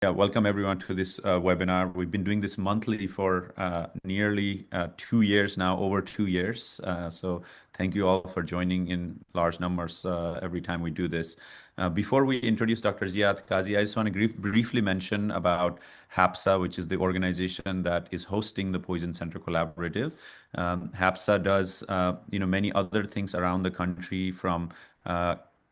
Yeah, welcome everyone to this webinar. We've been doing this monthly for nearly 2 years now, over 2 years. So thank you all for joining in large numbers every time we do this. Before we introduce Dr. Ziad Kazzi, I just want to briefly mention about HAPSA, which is the organization that is hosting the Poison Center Collaborative. HAPSA does many other things around the country, from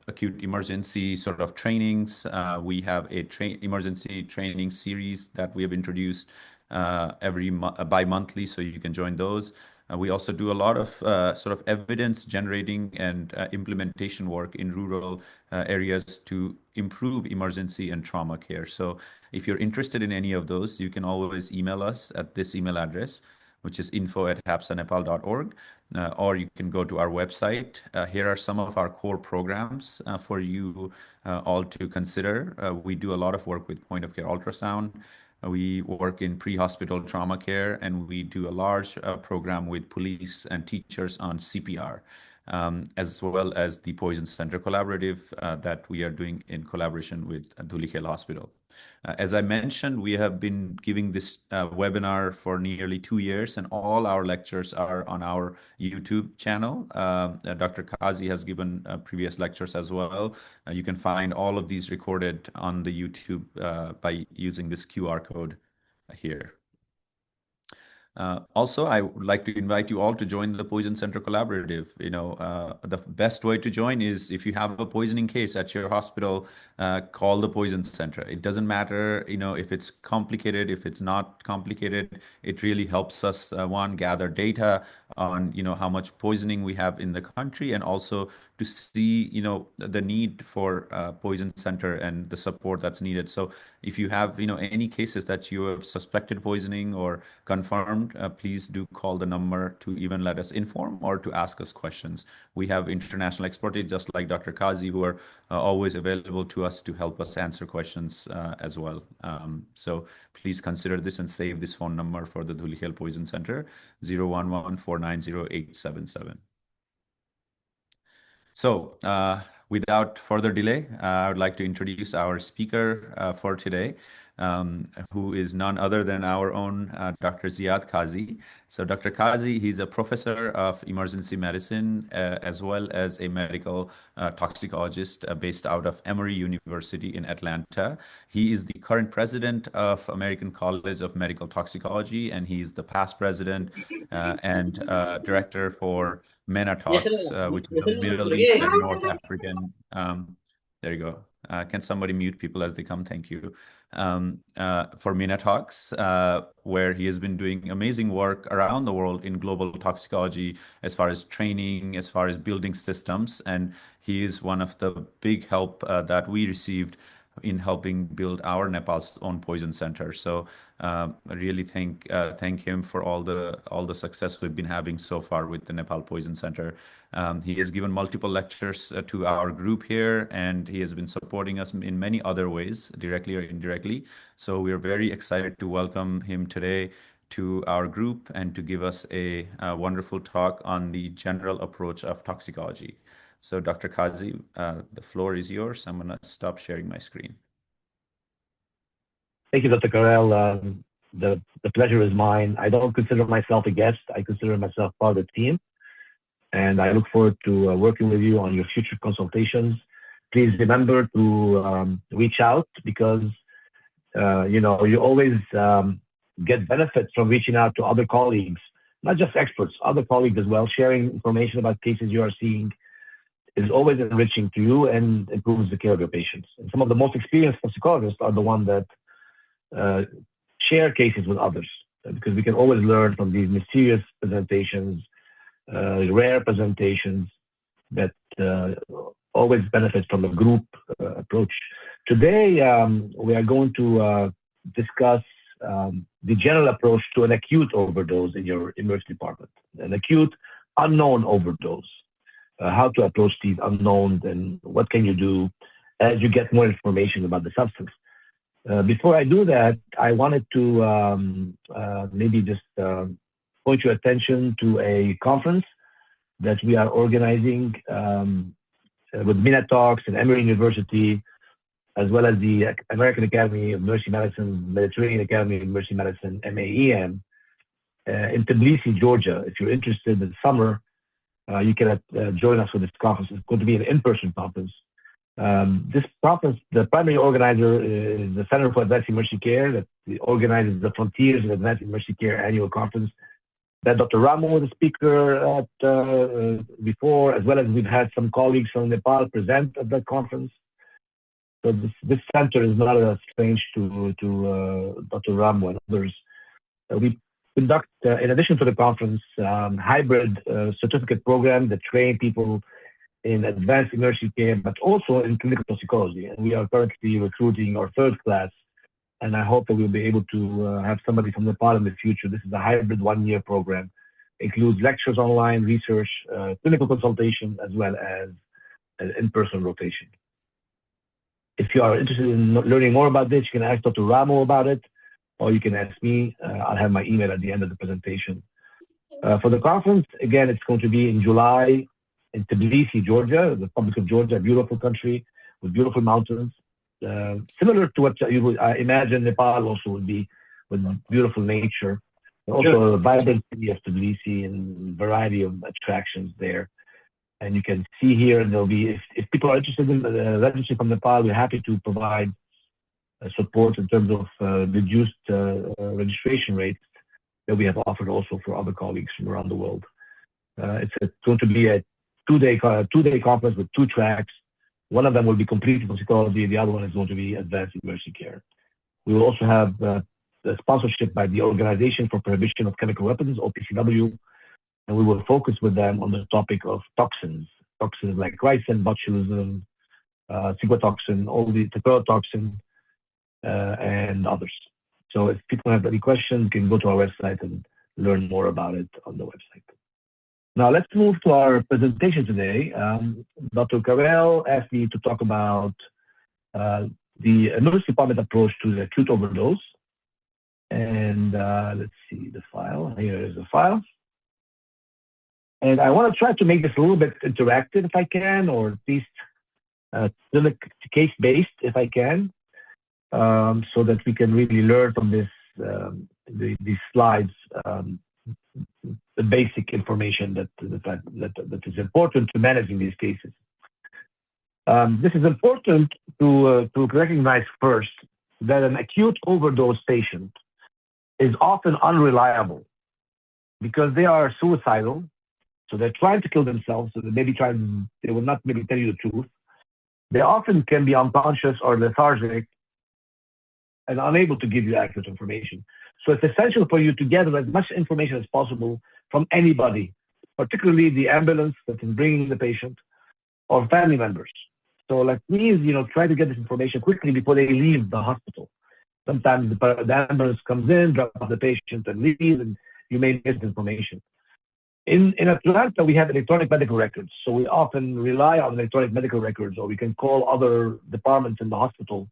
acute emergency sort of trainings. We have a emergency training series that we have introduced bi-monthly, so you can join those. We also do a lot of sort of evidence generating and implementation work in rural areas to improve emergency and trauma care. So if you're interested in any of those, you can always email us at this email address, which is info@hapsanepal.org, or you can go to our website. Here are some of our core programs for you all to consider. We do a lot of work with point of care ultrasound. We work in pre-hospital trauma care, and we do a large program with police and teachers on CPR, as well as the Poison Center Collaborative that we are doing in collaboration with Dhuli Khel Hospital. As I mentioned, we have been giving this webinar for nearly 2 years, and all our lectures are on our YouTube channel. Dr. Kazzi has given previous lectures as well. You can find all of these recorded on the YouTube by using this QR code here. Also, I would like to invite you all to join the Poison Center Collaborative. The best way to join is, if you have a poisoning case at your hospital, call the Poison Center. It doesn't matter, if it's complicated, if it's not complicated. It really helps us, one, gather data on, how much poisoning we have in the country, and also to see, the need for Poison Center and the support that's needed. So if you have, any cases that you have suspected poisoning or confirmed, please do call the number to even let us inform or to ask us questions. We have international expertise, just like Dr. Kazzi, who are always available to us to help us answer questions as well. So please consider this and save this phone number for the Dhuli Khel Poison Center, 011-490-877. So without further delay, I would like to introduce our speaker for today, who is none other than our own Dr. Ziad Kazzi. So Dr. Kazzi, he's a professor of emergency medicine, as well as a medical toxicologist based out of Emory University in Atlanta. He is the current president of American College of Medical Toxicology, and he's the past president and director for MENA Talks, which is a Middle East and North African. There you go. Can somebody mute people as they come? Thank you. For MENA Talks, where he has been doing amazing work around the world in global toxicology, as far as training, as far as building systems. And he is one of the big help that we received in helping build our Nepal's own poison center. So I really thank him for all the success we've been having so far with the Nepal Poison Center. He has given multiple lectures to our group here, and he has been supporting us in many other ways, directly or indirectly. So we are very excited to welcome him today to our group and to give us a wonderful talk on the general approach of toxicology. So Dr. Kazzi, the floor is yours. I'm going to stop sharing my screen. Thank you, Dr. Karel. The pleasure is mine. I don't consider myself a guest. I consider myself part of the team. And I look forward to working with you on your future consultations. Please remember to reach out, because you always get benefits from reaching out to other colleagues, not just experts, other colleagues as well. Sharing information about cases you are seeing is always enriching to you and improves the care of your patients. And some of the most experienced toxicologists are the ones that share cases with others, because we can always learn from these mysterious presentations, rare presentations that always benefit from a group approach. Today, we are going to discuss the general approach to an acute overdose in your emergency department, an acute unknown overdose. How to approach these unknowns and what can you do as you get more information about the substance. Before I do that, I wanted to maybe just point your attention to a conference that we are organizing with MENA Talks and Emory University as well as the American Academy of Emergency Medicine, Mediterranean Academy of Emergency Medicine, MAEM, in Tbilisi, Georgia. If you're interested in summer, you can join us for this conference. It's going to be an in-person conference. This conference, the primary organizer is the Center for Advanced Emergency Care that organizes the Frontiers in Advanced Emergency Care annual conference. That Dr. Ramo was a speaker at before, as well as we've had some colleagues from Nepal present at that conference. So this center is not strange to Dr. Ramo and others. We conduct, in addition to the conference, hybrid certificate programs that train people in advanced emergency care, but also in clinical toxicology. And we are currently recruiting our third class, and I hope that we'll be able to have somebody from Nepal in the future. This is a hybrid one-year program. Includes lectures online, research, clinical consultation, as well as an in-person rotation. If you are interested in learning more about this, you can ask Dr. Ramo about it, or you can ask me. I'll have my email at the end of the presentation. For the conference, again, it's going to be in July in Tbilisi, Georgia, the Republic of Georgia, a beautiful country with beautiful mountains. Similar to what you would imagine Nepal also would be, with beautiful nature. Also a vibrant city of Tbilisi and variety of attractions there. And you can see here, there'll be, if people are interested in registering from Nepal, we're happy to provide support in terms of reduced registration rates that we have offered also for other colleagues from around the world. It's going to be a two-day conference with 2 tracks. One of them will be complete toxicology. The other one is going to be advanced emergency care. We will also have the sponsorship by the Organization for Prohibition of Chemical Weapons, OPCW, and we will focus with them on the topic of toxins like ricin, botulism, ciguatoxin, all the tetrodotoxin, and others. So if people have any questions, you can go to our website and learn more about it on the website. Now let's move to our presentation today. Dr. Karel asked me to talk about the emergency department approach to the acute overdose. And let's see the file. Here is the file. And I want to try to make this a little bit interactive if I can, or at least case-based if I can, so that we can really learn from this, these slides, the basic information that is important to managing these cases. This is important to recognize first that an acute overdose patient is often unreliable because they are suicidal. So they're trying to kill themselves. So they will not maybe tell you the truth. They often can be unconscious or lethargic and unable to give you accurate information. So it's essential for you to gather as much information as possible from anybody, particularly the ambulance that is bringing the patient or family members. So like please, try to get this information quickly before they leave the hospital. Sometimes the ambulance comes in, drops off the patient and leaves, and you may miss information. In Atlanta, we have electronic medical records. So we often rely on electronic medical records, or we can call other departments in the hospital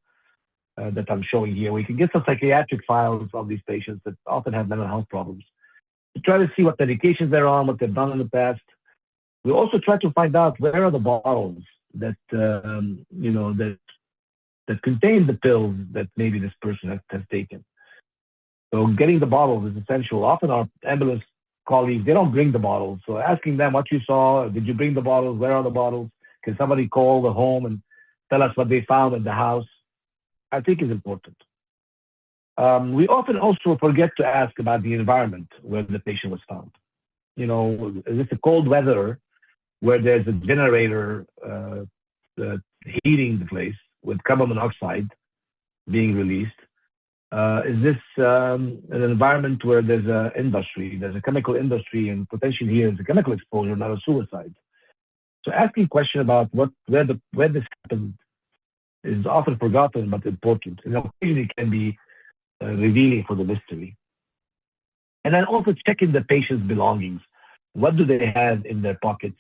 that I'm showing here. We can get some psychiatric files of these patients that often have mental health problems to try to see what medications they're on, what they've done in the past. We also try to find out where are the bottles that, that contain the pills that maybe this person has taken. So getting the bottles is essential. Often our ambulance colleagues, they don't bring the bottles. So asking them what you saw, did you bring the bottles? Where are the bottles? Can somebody call the home and tell us what they found in the house? I think is important. We often also forget to ask about the environment where the patient was found. Is this a cold weather where there's a generator heating the place with carbon monoxide being released? Is this an environment where there's a chemical industry, and potentially here is a chemical exposure, not a suicide? So asking a question about where this happened is often forgotten but important. And occasionally it can be revealing for the mystery. And then also checking the patient's belongings. What do they have in their pockets?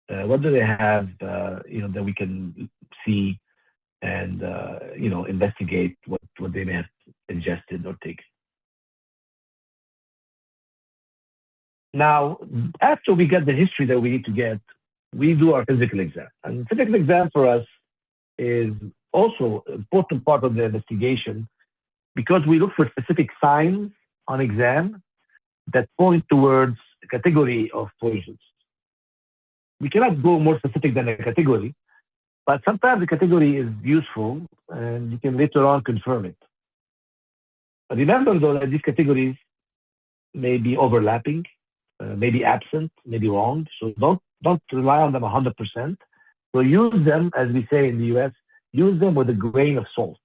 What do they have, that we can see and, investigate what they may have ingested or taken. Now, after we get the history that we need to get, we do our physical exam. And physical exam for us is also important part of the investigation because we look for specific signs on exam that point towards a category of poisons. We cannot go more specific than a category, but sometimes the category is useful and you can later on confirm it. But remember though that these categories may be overlapping, may be absent, may be wrong. So don't rely on them 100%. So use them, as we say in the US, use them with a grain of salt.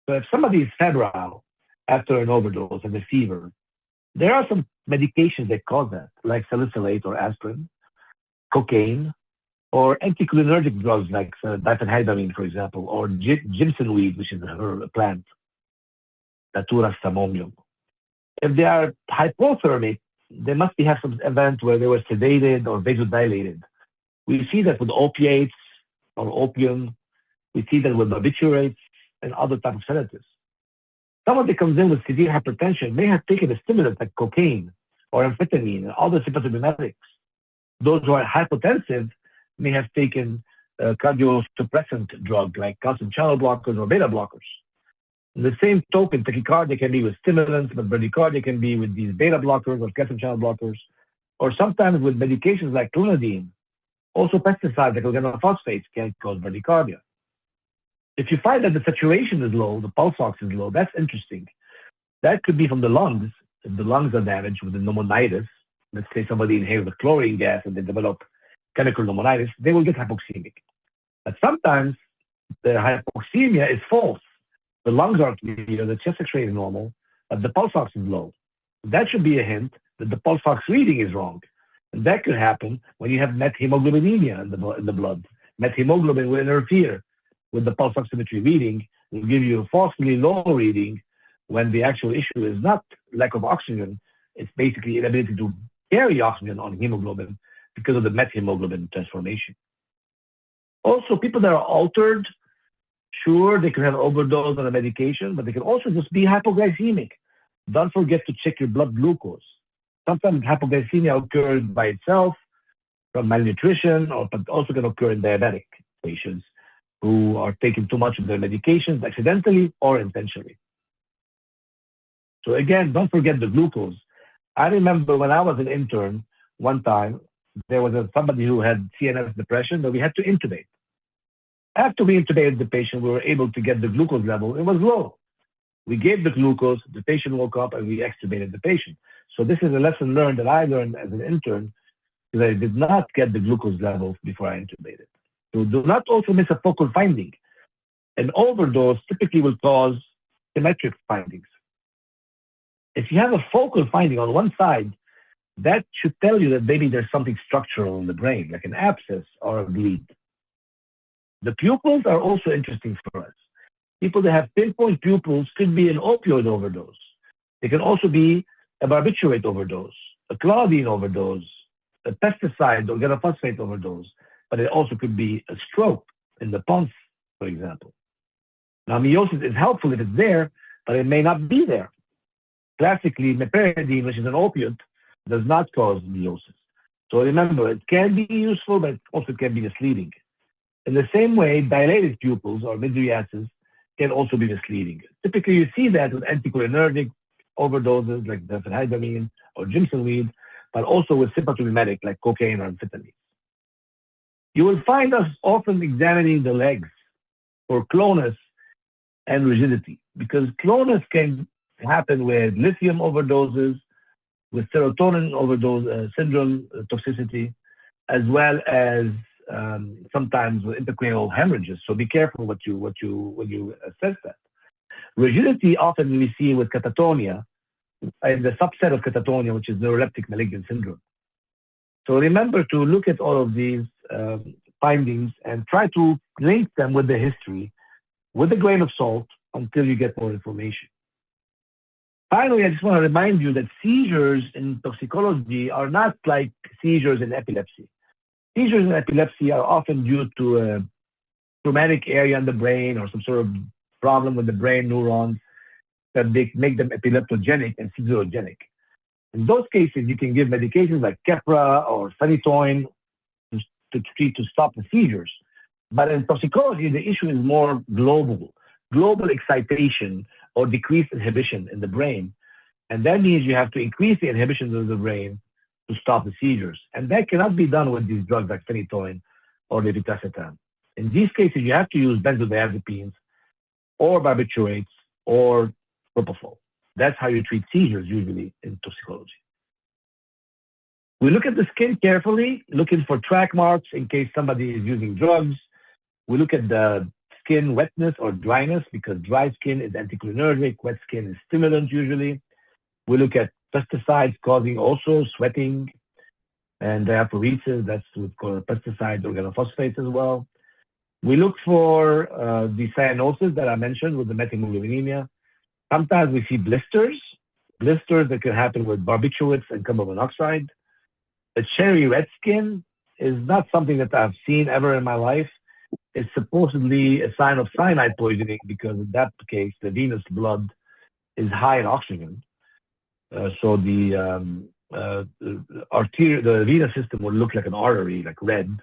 So if somebody is febrile after an overdose and a fever, there are some medications that cause that, like salicylate or aspirin, cocaine, or anticholinergic drugs like diphenhydramine, for example, or Jimson weed, which is a plant, Datura samonium. If they are hypothermic, they must have some event where they were sedated or vasodilated. We see that with opiates or opium. We see that with barbiturates and other types of sedatives. Someone that comes in with severe hypertension may have taken a stimulant like cocaine or amphetamine and other sympathomimetics. Those who are hypotensive may have taken a cardiosuppressant drug like calcium channel blockers or beta blockers. In the same token, tachycardia can be with stimulants, but bradycardia can be with these beta blockers or calcium channel blockers, or sometimes with medications like clonidine. Also pesticides like organophosphates can cause bradycardia. If you find that the saturation is low, the pulse ox is low, that's interesting. That could be from the lungs. If the lungs are damaged with the pneumonitis, let's say somebody inhaled the chlorine gas and they develop chemical pneumonitis, they will get hypoxemic. But sometimes the hypoxemia is false. The lungs are clear, the chest X-ray is normal, but the pulse ox is low. That should be a hint that the pulse ox reading is wrong. And that could happen when you have methemoglobinemia in the blood. Methemoglobin will interfere with the pulse oximetry reading, will give you a falsely low reading when the actual issue is not lack of oxygen. It's basically inability to carry oxygen on hemoglobin because of the methemoglobin transformation. Also, people that are altered, sure, they can have overdose on a medication, but they can also just be hypoglycemic. Don't forget to check your blood glucose. Sometimes hypoglycemia occurs by itself from malnutrition, but also can occur in diabetic patients who are taking too much of their medications accidentally or intentionally. So again, don't forget the glucose. I remember when I was an intern, one time, there was somebody who had CNS depression that we had to intubate. After we intubated the patient, we were able to get the glucose level. It was low. We gave the glucose, the patient woke up, and we extubated the patient. So this is a lesson learned that I learned as an intern, because I did not get the glucose levels before I intubated. So do not also miss a focal finding. An overdose typically will cause symmetric findings. If you have a focal finding on one side, that should tell you that maybe there's something structural in the brain, like an abscess or a bleed. The pupils are also interesting for us. People that have pinpoint pupils could be an opioid overdose. They can also be a barbiturate overdose, a clonidine overdose, a pesticide or organophosphate overdose, but it also could be a stroke in the pons, for example. Now, meiosis is helpful if it's there, but it may not be there. Classically, meperidine, which is an opioid, does not cause meiosis. So remember, it can be useful, but it also can be misleading. In the same way, dilated pupils or mydriasis can also be misleading. Typically, you see that with anticholinergic overdoses like diphenhydramine or Jimson weed, but also with sympathomimetic like cocaine or amphetamine. You will find us often examining the legs for clonus and rigidity, because clonus can happen with lithium overdoses, with serotonin overdose syndrome toxicity, as well as sometimes with intracranial hemorrhages. So be careful when you assess that. Rigidity often we see with catatonia, and the subset of catatonia, which is neuroleptic malignant syndrome. So remember to look at all of these findings and try to link them with the history with a grain of salt until you get more information. Finally, I just want to remind you that seizures in toxicology are not like seizures in epilepsy. Seizures in epilepsy are often due to a traumatic area in the brain or some sort of problem with the brain neurons that they make them epileptogenic and seizurogenic. In those cases, you can give medications like Keppra or phenytoin to stop the seizures. But in toxicology, the issue is more global excitation or decreased inhibition in the brain. And that means you have to increase the inhibition of the brain to stop the seizures. And that cannot be done with these drugs like phenytoin or levetiracetam. In these cases, you have to use benzodiazepines or barbiturates or propofol. That's how you treat seizures usually in toxicology. We look at the skin carefully, looking for track marks in case somebody is using drugs. We look at the skin wetness or dryness because dry skin is anticholinergic, wet skin is stimulant usually. We look at pesticides causing also sweating and diaphoresis, that's what's called pesticides, organophosphates as well. We look for the cyanosis that I mentioned with the methemoglobinemia. Sometimes we see blisters that can happen with barbiturates and carbon monoxide. The cherry red skin is not something that I've seen ever in my life. It's supposedly a sign of cyanide poisoning because in that case, the venous blood is high in oxygen. So the venous system will look like an artery, like red,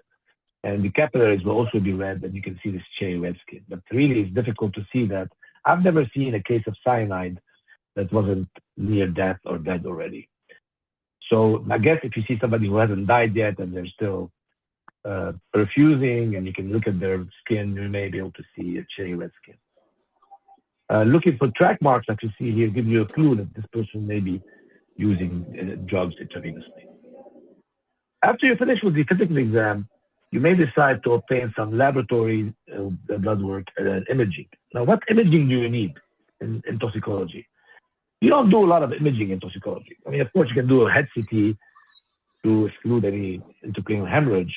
and the capillaries will also be red, and you can see this cherry red skin. But really, it's difficult to see that. I've never seen a case of cyanide that wasn't near death or dead already. So I guess if you see somebody who hasn't died yet and they're still perfusing, and you can look at their skin, you may be able to see a cherry red skin. Looking for track marks, like you see here, gives you a clue that this person may be using drugs intravenously. After you finish with the physical exam, you may decide to obtain some laboratory blood work and imaging. Now, what imaging do you need in toxicology? You don't do a lot of imaging in toxicology. I mean, of course, you can do a head CT to exclude any intracranial hemorrhage,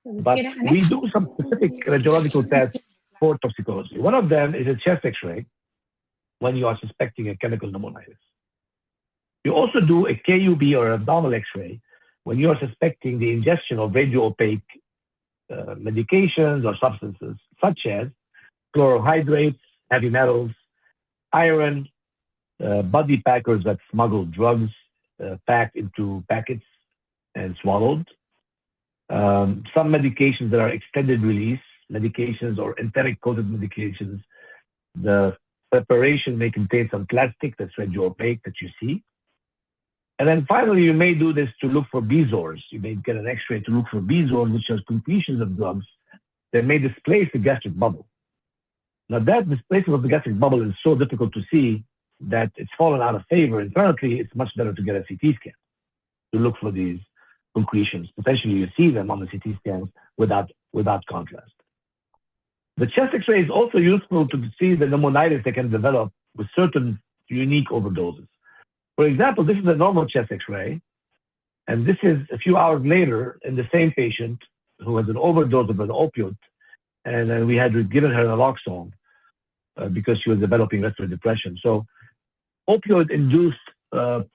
but we do some specific radiological tests for toxicology. One of them is a chest X-ray when you are suspecting a chemical pneumonitis. You also do a KUB or abdominal X-ray when you are suspecting the ingestion of radio-opaque medications or substances, such as chlorohydrates, heavy metals, iron, body packers that smuggle drugs packed into packets and swallowed. Some medications that are extended release medications or enteric-coated medications. The preparation may contain some plastic that's radio-opaque that you see. And then finally, you may do this to look for bezoars. You may get an X-ray to look for bezoars, which are concretions of drugs that may displace the gastric bubble. Now, that displacement of the gastric bubble is so difficult to see that it's fallen out of favor. And currently, it's much better to get a CT scan to look for these concretions. Potentially, you see them on the CT scans without contrast. The chest X-ray is also useful to see the pneumonitis that can develop with certain unique overdoses. For example, this is a normal chest X-ray, and this is a few hours later in the same patient who has an overdose of an opioid, and then we had given her naloxone because she was developing respiratory depression. So opioid-induced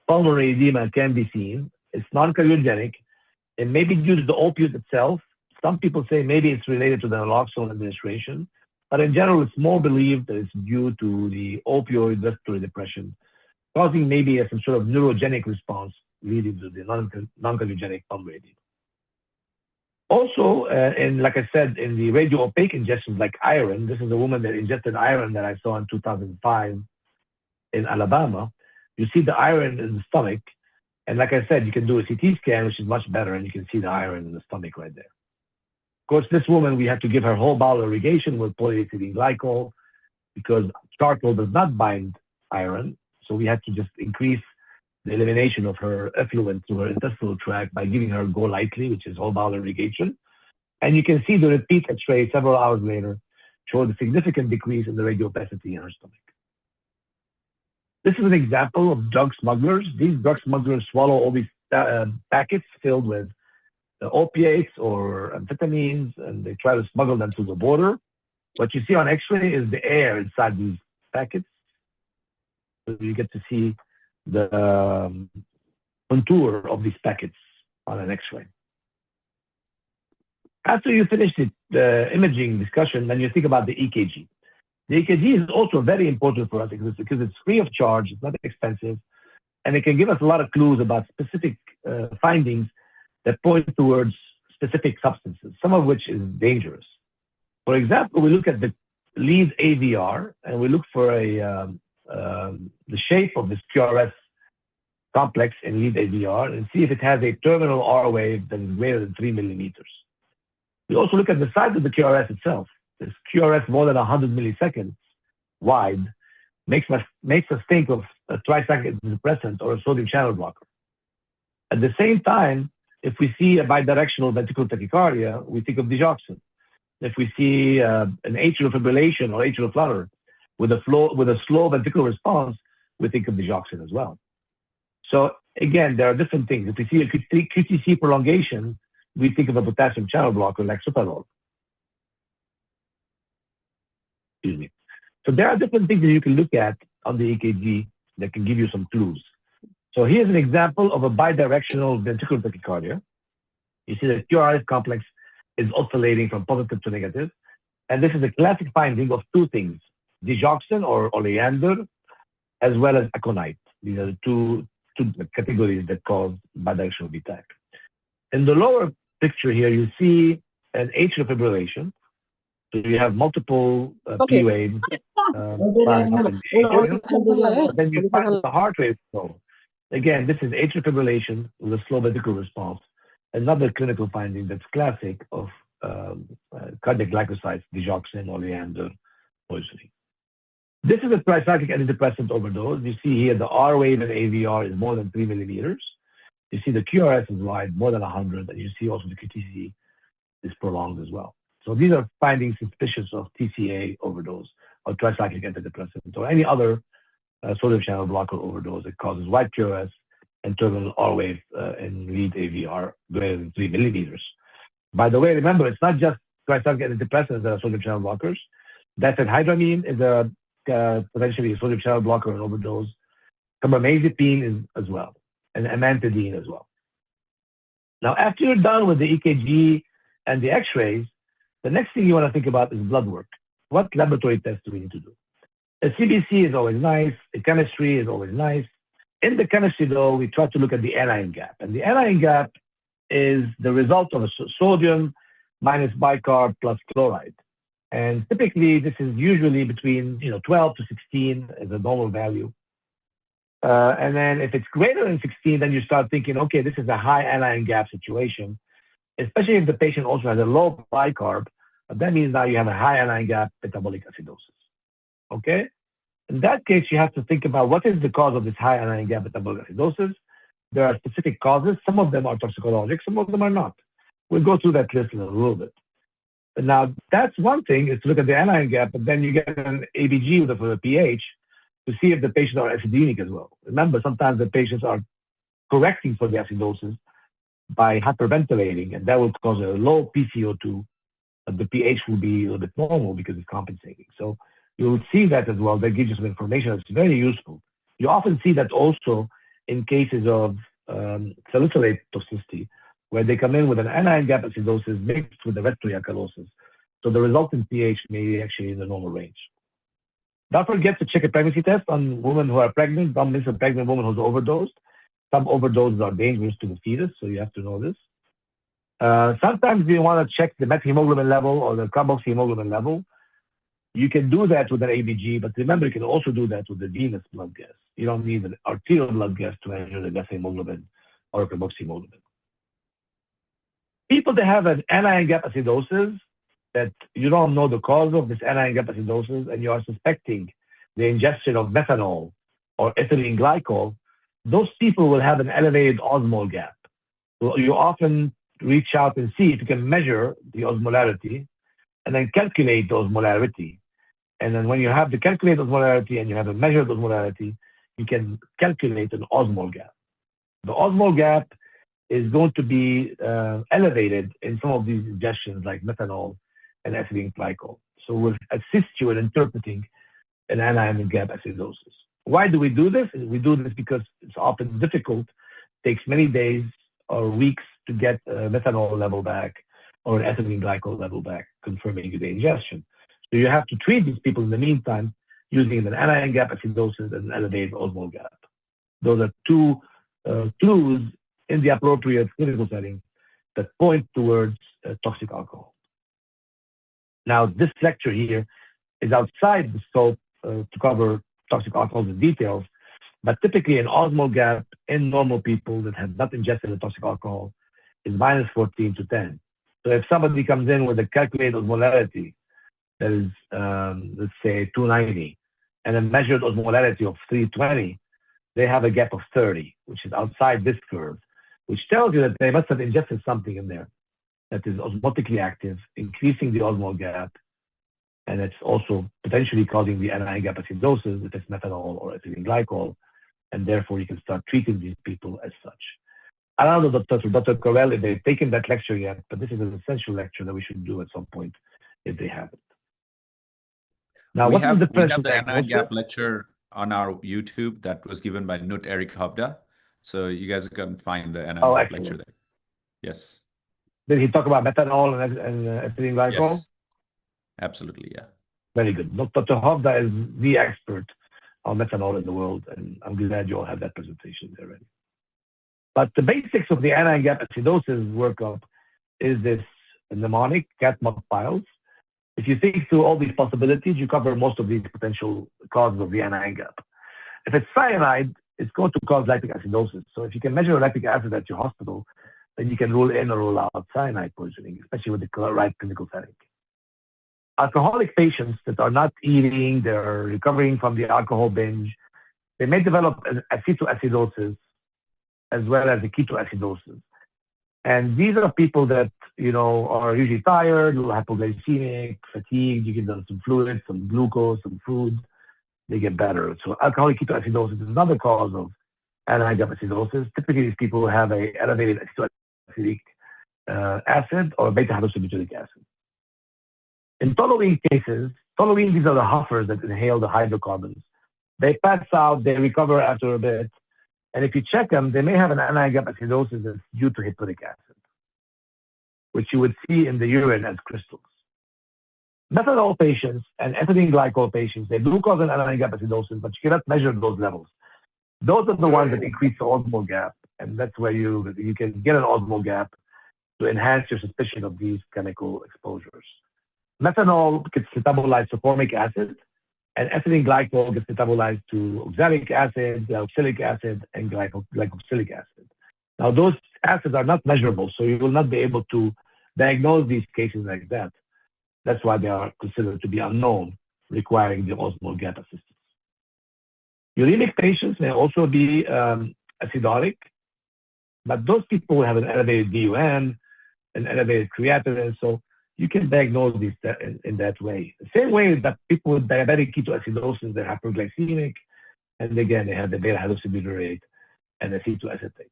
pulmonary edema can be seen. It's non-cardiogenic. It may be due to the opioid itself. Some people say maybe it's related to the naloxone administration, but in general, it's more believed that it's due to the opioid respiratory depression, causing maybe some sort of neurogenic response leading to the non-cardiogenic pulmonary edema. Also, and like I said, in the radio-opaque ingestions like iron, this is a woman that ingested iron that I saw in 2005 in Alabama. You see the iron in the stomach, and like I said, you can do a CT scan, which is much better, and you can see the iron in the stomach right there. Of course, this woman, we had to give her whole bowel irrigation with polyethylene glycol because charcoal does not bind iron. So we had to just increase the elimination of her effluent to her intestinal tract by giving her go-lightly, which is whole bowel irrigation. And you can see the repeat X-ray several hours later showed a significant decrease in the radiopacity in her stomach. This is an example of drug smugglers. These drug smugglers swallow all these packets filled with opiates or amphetamines, and they try to smuggle them through the border. What you see on X-ray is the air inside these packets. So you get to see the contour of these packets on an X-ray. After you finish the imaging discussion, then you think about the EKG. The EKG is also very important for us because it's free of charge, it's not expensive, and it can give us a lot of clues about specific findings that point towards specific substances, some of which is dangerous. For example, we look at the lead AVR and we look for the shape of this QRS complex in lead AVR and see if it has a terminal R wave that is greater than 3 millimeters. We also look at the size of the QRS itself. This QRS more than 100 milliseconds wide makes us think of a tricyclic antidepressant or a sodium channel blocker. At the same time, if we see a bidirectional ventricular tachycardia, we think of digoxin. If we see an atrial fibrillation or atrial flutter with a slow ventricular response, we think of digoxin as well. So again, there are different things. If we see a QTC prolongation, we think of a potassium channel blocker like sotalol. Excuse me. So there are different things that you can look at on the EKG that can give you some clues. So here's an example of a bidirectional ventricular tachycardia. You see the QRS complex is oscillating from positive to negative. And this is a classic finding of two things, digoxin or oleander, as well as aconite. These are the two categories that cause bidirectional VTAC. In the lower picture here, you see an atrial fibrillation. So you have multiple P waves firing up in the atrium, but then you find the heart rate slow. Again, this is atrial fibrillation with a slow ventricular response. Another clinical finding that's classic of cardiac glycosides, digoxin, oleander, poisoning. This is a tricyclic antidepressant overdose. You see here the R wave in AVR is more than 3 millimeters. You see the QRS is wide, more than 100, and you see also the QTC is prolonged as well. So these are findings suspicious of TCA overdose or tricyclic antidepressant or any other sodium channel blocker overdose that causes wide QRS and terminal R wave in lead AVR greater than 3 millimeters. By the way, remember, it's not just tricyclic antidepressants that are sodium channel blockers. Diphenhydramine is a potentially a sodium channel blocker in overdose. Carbamazepine is as well, and amantadine as well. Now, after you're done with the EKG and the X-rays, the next thing you want to think about is blood work. What laboratory tests do we need to do? A CBC is always nice. A chemistry is always nice. In the chemistry, though, we try to look at the anion gap. And the anion gap is the result of a sodium minus bicarb plus chloride. And typically, this is usually between 12 to 16 is a normal value. And then if it's greater than 16, then you start thinking, okay, this is a high anion gap situation, especially if the patient also has a low bicarb. That means now you have a high anion gap metabolic acidosis. Okay? In that case, you have to think about what is the cause of this high anion gap metabolic acidosis. There are specific causes. Some of them are toxicologic, some of them are not. We'll go through that list in a little bit. But now, that's one thing is to look at the anion gap, but then you get an ABG with a pH to see if the patients are acidemic as well. Remember, sometimes the patients are correcting for the acidosis by hyperventilating, and that will cause a low PCO2. But the pH will be a little bit normal because it's compensating. So you'll see that as well. That gives you some information that's very useful. You often see that also in cases of salicylate toxicity, where they come in with an anion gap acidosis mixed with the respiratory alkalosis. So the resultant pH may be actually in the normal range. Don't forget to check a pregnancy test on women who are pregnant. Don't miss a pregnant woman who's overdosed. Some overdoses are dangerous to the fetus, so you have to know this. Sometimes you want to check the methemoglobin level or the carboxyhemoglobin level. You can do that with an ABG, but remember, you can also do that with the venous blood gas. You don't need an arterial blood gas to measure the methemoglobin or carboxyhemoglobin. People that have an anion gap acidosis, that you don't know the cause of this anion gap acidosis, and you are suspecting the ingestion of methanol or ethylene glycol, those people will have an elevated osmol gap. So you often reach out and see if you can measure the osmolarity and then calculate the osmolarity. And then when you have the calculated osmolarity and you have a measured osmolarity, you can calculate an osmol gap. The osmol gap is going to be elevated in some of these ingestions like methanol and ethylene glycol. So we'll assist you in interpreting an anion gap acidosis. Why do we do this? We do this because it's often difficult, takes many days or weeks to get a methanol level back or an ethylene glycol level back, confirming the ingestion. So you have to treat these people in the meantime using an anion gap acidosis and an elevated osmol gap. Those are two clues in the appropriate clinical setting that point towards toxic alcohol. Now, this lecture here is outside the scope to cover toxic alcohols in details, but typically an osmolar gap in normal people that have not ingested a toxic alcohol is minus 14 to 10. So if somebody comes in with a calculated osmolarity that is, let's say, 290, and a measured osmolarity of 320, they have a gap of 30, which is outside this curve, which tells you that they must have ingested something in there that is osmotically active, increasing the osmolar gap, and it's also potentially causing the anion gap acidosis if it's methanol or ethylene glycol, and therefore you can start treating these people as such. I don't know, Dr. Correll, if they've taken that lecture yet, but this is an essential lecture that we should do at some point if they haven't. Now, we what's the have differential the anion diagnosis? gap lecture on our YouTube that was given by Nut Eric Hovda. So you guys can find the anion gap lecture there. Yes. Did he talk about methanol and ethylene glycol? Yes, absolutely, yeah. Very good. Dr. Hovda is the expert on methanol in the world, and I'm glad you all have that presentation there already. But the basics of the anion gap acidosis workup is this mnemonic, cat-mug piles. If you think through all these possibilities, you cover most of these potential causes of the anion gap. If it's cyanide, it's going to cause lactic acidosis. So if you can measure lactic acid at your hospital, then you can rule in or rule out cyanide poisoning, especially with the right clinical setting. Alcoholic patients that are not eating, they're recovering from the alcohol binge, they may develop an acetoacidosis as well as a ketoacidosis. And these are people that, are usually tired, a little hypoglycemic, fatigued. You give them some fluids, some glucose, some food, they get better. So alcoholic ketoacidosis is another cause of anion gap acidosis. Typically, these people have an elevated acetoacidic acid or beta-hydroxybutyric acid. In toluene cases, these are the huffers that inhale the hydrocarbons. They pass out, they recover after a bit, and if you check them, they may have an anion gap acidosis that's due to hippuric acid, which you would see in the urine as crystals. Methanol patients and ethylene glycol patients, they do cause an anion gap acidosis, but you cannot measure those levels. Those are the ones that increase the osmolar gap, and that's where you can get an osmolar gap to enhance your suspicion of these chemical exposures. Methanol gets metabolized to formic acid, and ethylene glycol gets metabolized to oxalic acid, oxalic acid, and glycoxylic acid. Now, those acids are not measurable, so you will not be able to diagnose these cases like that. That's why they are considered to be unknown, requiring the osmolar gap assistance. Uremic patients may also be acidotic, but those people will have an elevated BUN, an elevated creatinine, so you can diagnose these in that way. The same way that people with diabetic ketoacidosis, they're hyperglycemic, and again, they have the beta-hydroxybutyrate and acetoacetate.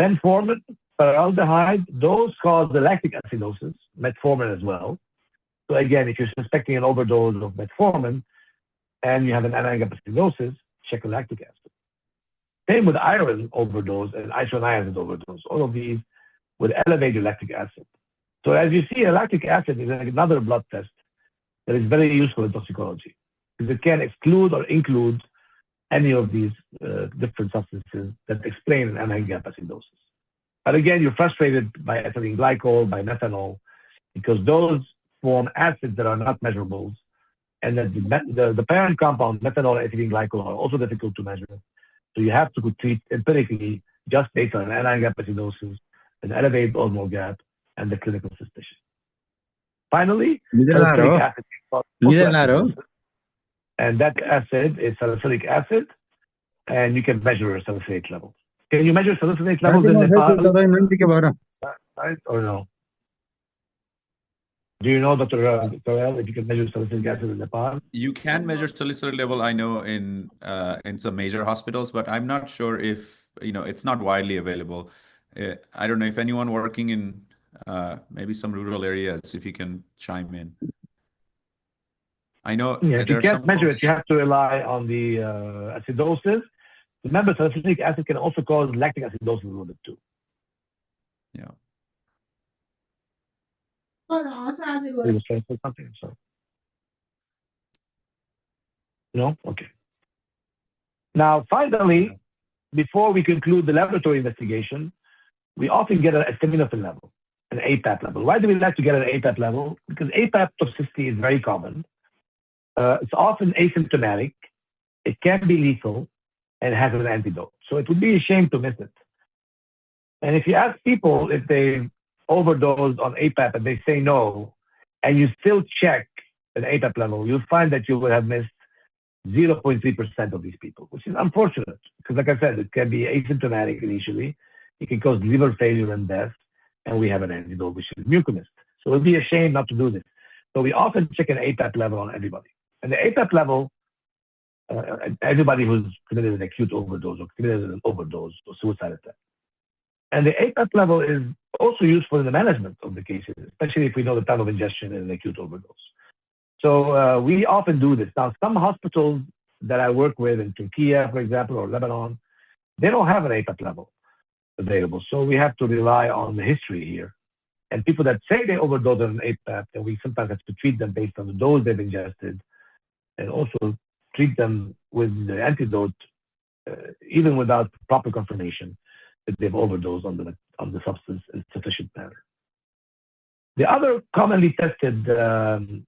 Fenformin, paraldehyde, those cause the lactic acidosis, metformin as well. So again, if you're suspecting an overdose of metformin and you have an anion gap acidosis, check the lactic acid. Same with iron overdose and isoniazid overdose. All of these would elevate your lactic acid. So as you see, lactic acid is another blood test that is very useful in toxicology because it can exclude or include any of these different substances that explain an anion gap acidosis. But again, you're frustrated by ethylene glycol, by methanol, because those form acids that are not measurables, and that the parent compound, methanol and ethylene glycol, are also difficult to measure. So you have to treat empirically just based on an anion gap acidosis, an elevated osmolar gap, and the clinical suspicion. Finally, salicylic acid is and that acid is salicylic acid, and you can measure salicylate levels. Can you measure salicylate levels in Nepal? Right or no? Do you know, Dr. Correll, if you can measure salicylic acid in Nepal? You can measure salicylate level, I know, in some major hospitals, but I'm not sure if, it's not widely available. I don't know if anyone working in maybe some rural areas, if you can chime in. I know if you can't measure it, you have to rely on the acidosis. Remember, salicylic acid can also cause lactic acidosis a little bit too. Yeah. Something, so. No? Okay. Now, finally, before we conclude the laboratory investigation, we often get an acetaminophen level. an APAP level. Why do we like to get an APAP level? Because APAP toxicity is very common. It's often asymptomatic. It can be lethal and has an antidote. So it would be a shame to miss it. And if you ask people if they overdosed on APAP and they say no, and you still check an APAP level, you'll find that you will have missed 0.3% of these people, which is unfortunate. Because like I said, it can be asymptomatic initially. It can cause liver failure and death. And we have an antidote, which is mucomist. So it would be a shame not to do this. So we often check an APAP level on everybody. And the APAP level, everybody who's committed an acute overdose or committed an overdose or suicide attempt. And the APAP level is also useful in the management of the cases, especially if we know the time of ingestion in an acute overdose. So we often do this. Now, some hospitals that I work with in Turkey, for example, or Lebanon, they don't have an APAP level available. So we have to rely on the history here. And people that say they overdosed on an APAP, then we sometimes have to treat them based on the dose they've ingested and also treat them with the antidote, even without proper confirmation that they've overdosed on the substance in sufficient manner. The other commonly tested drug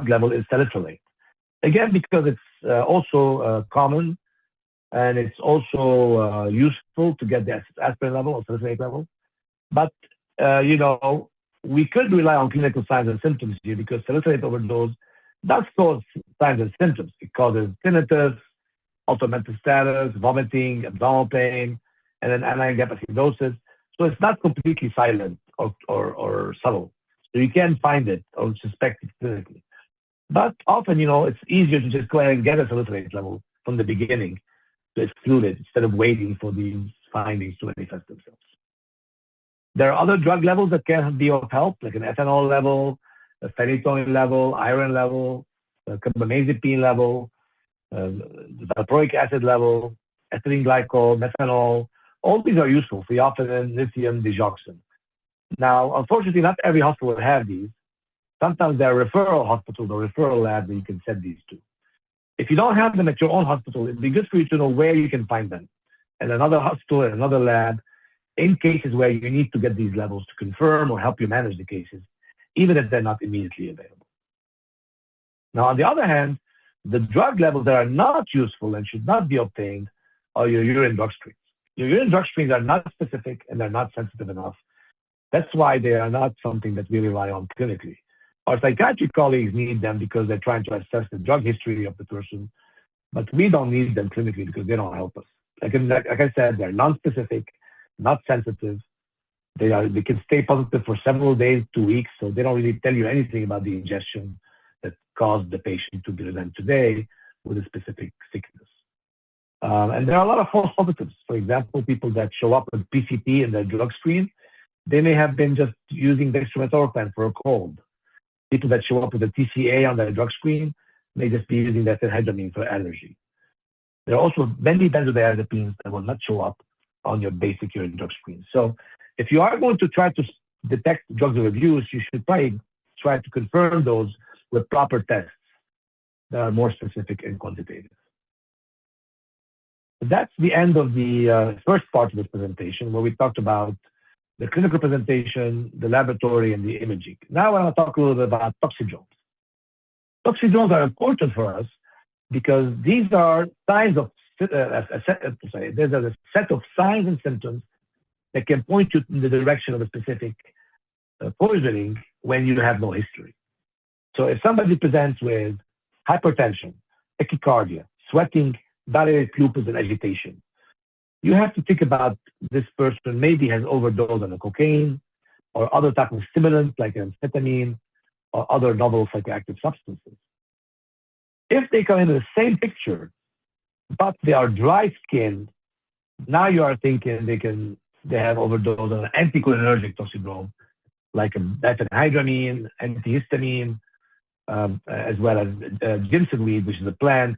level is salicylate. Again, because it's also common and it's also useful to get the aspirin level or salicylate level. But, you know, we could rely on clinical signs and symptoms here because salicylate overdose does cause signs and symptoms. It causes tinnitus, automental status, vomiting, abdominal pain, and then anion gap acidosis. So it's not completely silent or subtle. So you can find it or suspect it clinically. But often, you know, it's easier to just go ahead and get a salicylate level from the beginning to exclude it instead of waiting for these findings to manifest themselves. There are other drug levels that can be of help, like an ethanol level, a phenytoin level, iron level, a carbamazepine level, valproic acid level, ethylene glycol, methanol. All these are useful, theophylline, lithium, digoxin. Now, unfortunately, not every hospital will have these. Sometimes there are referral hospitals or referral labs that you can send these to. If you don't have them at your own hospital, it'd be good for you to know where you can find them. At another hospital, at another lab, in cases where you need to get these levels to confirm or help you manage the cases, even if they're not immediately available. Now, on the other hand, the drug levels that are not useful and should not be obtained are your urine drug screens. Your urine drug screens are not specific and they're not sensitive enough. That's why they are not something that we rely on clinically. Our psychiatric colleagues need them because they're trying to assess the drug history of the person, but we don't need them clinically because they don't help us. Like I said, they're non-specific, not sensitive. They can stay positive for several days to weeks, so they don't really tell you anything about the ingestion that caused the patient to present today with a specific sickness. And there are a lot of false positives. For example, people that show up with PCP in their drug screen, they may have been just using dextromethorphan for a cold. People that show up with a TCA on their drug screen may just be using diphenhydramine for allergy. There are also many benzodiazepines that will not show up on your basic urine drug screen. So if you are going to try to detect drugs of abuse, you should probably try to confirm those with proper tests that are more specific and quantitative. That's the end of the first part of this presentation, where we talked about the clinical presentation, the laboratory, and the imaging. Now I want to talk a little bit about toxidromes. Toxidromes are important for us because these are signs of there's a set of signs and symptoms that can point you in the direction of a specific poisoning when you have no history. So if somebody presents with hypertension, tachycardia, sweating, biliary lupus, and agitation, you have to think about this person maybe has overdosed on a cocaine or other type of stimulants like amphetamine or other novel psychoactive substances. If they come into the same picture, but they are dry-skinned, now you are thinking they have overdosed on an anticholinergic toxidrome like diphenhydramine, antihistamine, as well as ginsengweed, which is a plant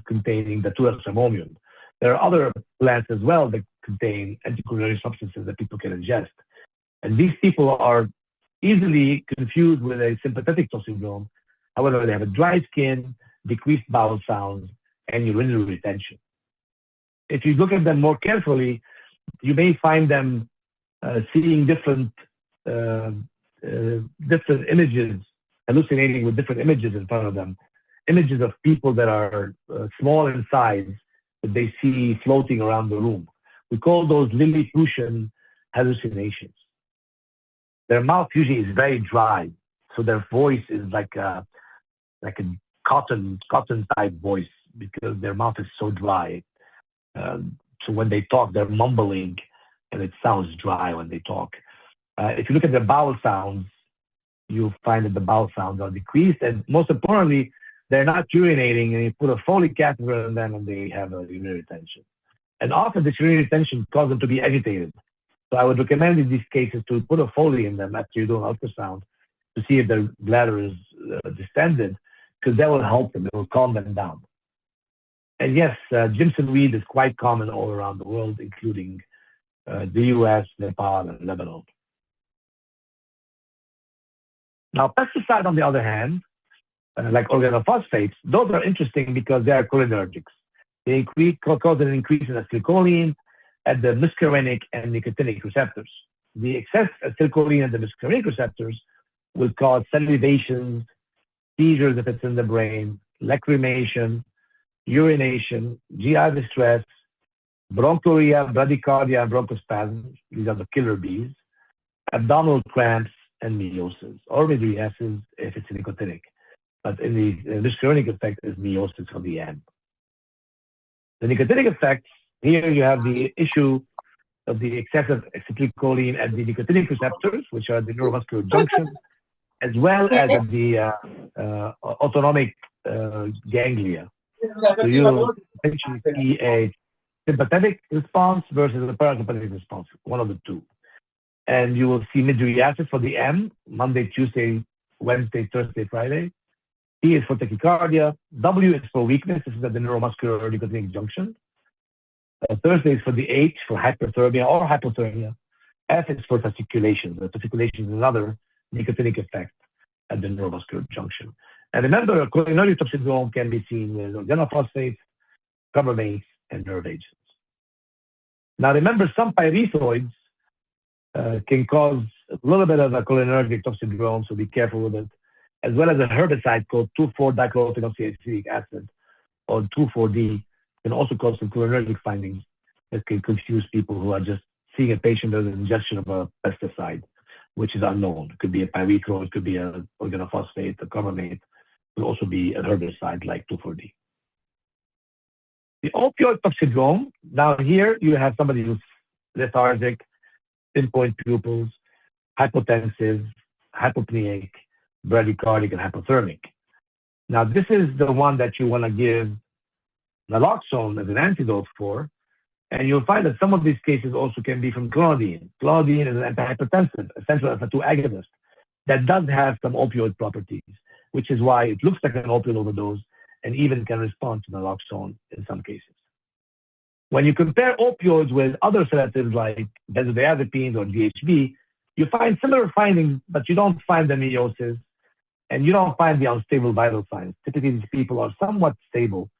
containing datura stramonium. There are other plants as well that contain anticholinergic substances that people can ingest. And these people are easily confused with a sympathetic toxidrome. However, they have a dry skin, decreased bowel sounds, and urinary retention. If you look at them more carefully, you may find them seeing different images, hallucinating with different images in front of them, images of people that are small in size that they see floating around the room. We call those Lilliputian hallucinations. Their mouth usually is very dry, so their voice is like a cotton type voice because their mouth is so dry. So when they talk, they're mumbling, and it sounds dry when they talk. If you look at their bowel sounds, you'll find that the bowel sounds are decreased, and most importantly, they're not urinating, and you put a Foley catheter in them, and they have a urinary retention. And often this urinary retention causes them to be agitated. So I would recommend in these cases to put a Foley in them after you do an ultrasound to see if their bladder is distended, because that will help them. It will calm them down. And yes, Jimson weed is quite common all around the world, including the US, Nepal, and Lebanon. Now, pesticides, on the other hand, like organophosphates, those are interesting because they are cholinergics. They cause an increase in acetylcholine at the muscarinic and nicotinic receptors. The excess acetylcholine at the muscarinic receptors will cause salivations, seizures if it's in the brain, lacrimation, urination, GI distress, bronchuria, bradycardia, and bronchospasms. These are the killer bees. Abdominal cramps, and meiosis, or mydriasis if it's nicotinic. But in the muscarinic effect is meiosis on the end. The nicotinic effects, here you have the issue of the excessive acetylcholine at the nicotinic receptors, which are the neuromuscular junction, as well as at the autonomic ganglia. So you essentially see a sympathetic response versus a parasympathetic response, one of the two. And you will see mydriasis for the M, Monday, Tuesday, Wednesday, Thursday, Friday. T is for tachycardia. W is for weakness. This is at the neuromuscular nicotinic junction. Thursday is for the H, for hyperthermia or hypothermia. F is for fasciculation. The fasciculation is another nicotinic effect at the neuromuscular junction. And remember, cholinergic syndrome can be seen with organophosphates, carbamates, and nerve agents. Now remember, some pyrethroids can cause a little bit of a cholinergic syndrome, so be careful with it, as well as a herbicide called 2,4-dichlorophenoxyacetic acid, or 2,4-D, can also cause some cholinergic findings that can confuse people who are just seeing a patient with an ingestion of a pesticide, which is unknown. It could be a pyrethroid, it could be an organophosphate, a carbamate, it could also be a herbicide like 2,4-D. The opioid syndrome, now here you have somebody who's lethargic, pinpoint pupils, hypotensive, hypopneic, bradycardic, and hypothermic. Now, this is the one that you want to give naloxone as an antidote for, and you'll find that some of these cases also can be from clonidine. Clonidine is an antihypertensive, a central alpha-2 agonist that does have some opioid properties, which is why it looks like an opioid overdose and even can respond to naloxone in some cases. When you compare opioids with other sedatives like benzodiazepines or GHB, you find similar findings, but you don't find the meiosis, and you don't find the unstable vital signs. Typically, these people are somewhat stable,